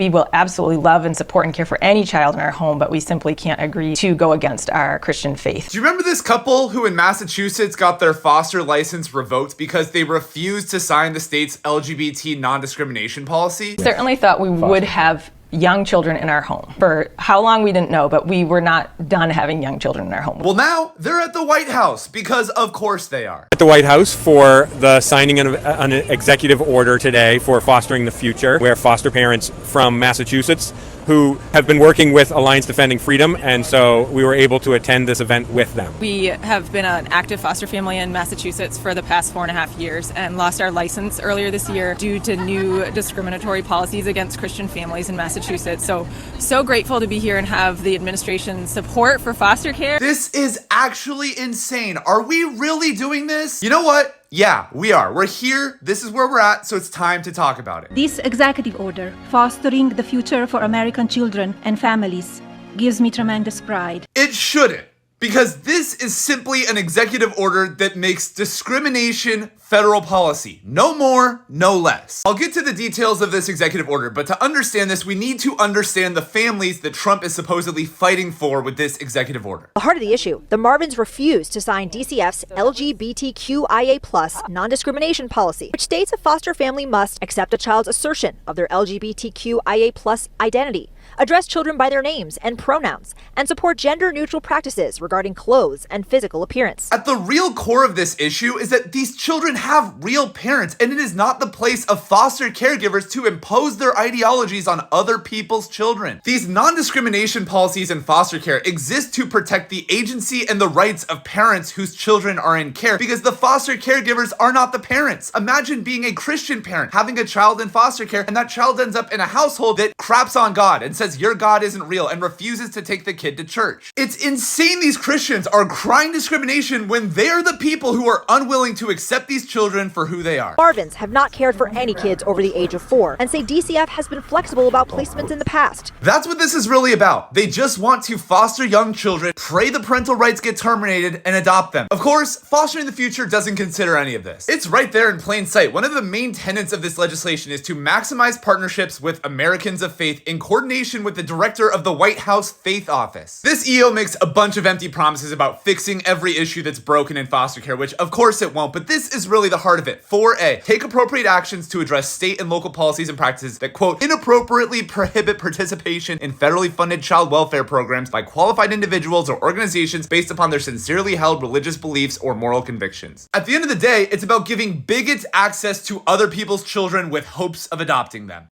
We will absolutely love and support and care for any child in our home, but we simply can't agree to go against our Christian faith. Do you remember this couple who in Massachusetts got their foster license revoked because they refused to sign the state's LGBT non-discrimination policy? Certainly thought we would have young children in our home. For how long, we didn't know, but we were not done having young children in our home. Well, now they're at the White House because of course they are. At the White House for the signing of an executive order today for Fostering the Future, where foster parents from Massachusetts who have been working with Alliance Defending Freedom, and so we were able to attend this event with them. We have been an active foster family in Massachusetts for the past 4.5 years and lost our license earlier this year due to new discriminatory policies against Christian families in Massachusetts. So grateful to be here and have the administration's support for foster care. This is actually insane. Are we really doing this? You know what? Yeah, we are. We're here. This is where we're at, so it's time to talk about it. This executive order, Fostering the Future for American Children and Families, gives me tremendous pride. It shouldn't, because this is simply an executive order that makes discrimination federal policy. No more, no less. I'll get to the details of this executive order, but to understand this, we need to understand the families that Trump is supposedly fighting for with this executive order. The heart of the issue, the Marvins refused to sign DCF's LGBTQIA+ non-discrimination policy, which states a foster family must accept a child's assertion of their LGBTQIA+ identity, address children by their names and pronouns, and support gender-neutral practices regarding clothes and physical appearance. At the real core of this issue is that these children have real parents, and it is not the place of foster caregivers to impose their ideologies on other people's children. These non-discrimination policies in foster care exist to protect the agency and the rights of parents whose children are in care, because the foster caregivers are not the parents. Imagine being a Christian parent, having a child in foster care, and that child ends up in a household that craps on God and says your God isn't real and refuses to take the kid to church. It's insane these Christians are crying discrimination when they're the people who are unwilling to accept these children for who they are. Marvins have not cared for any kids over the age of 4 and say DCF has been flexible about placements in the past. That's what this is really about. They just want to foster young children, pray the parental rights get terminated, and adopt them. Of course, Fostering the Future doesn't consider any of this. It's right there in plain sight. One of the main tenets of this legislation is to maximize partnerships with Americans of faith in coordination with the director of the White House Faith Office. This EO makes a bunch of empty promises about fixing every issue that's broken in foster care, which of course it won't, but this is really the heart of it. 4A, take appropriate actions to address state and local policies and practices that, quote, inappropriately prohibit participation in federally funded child welfare programs by qualified individuals or organizations based upon their sincerely held religious beliefs or moral convictions. At the end of the day, it's about giving bigots access to other people's children with hopes of adopting them.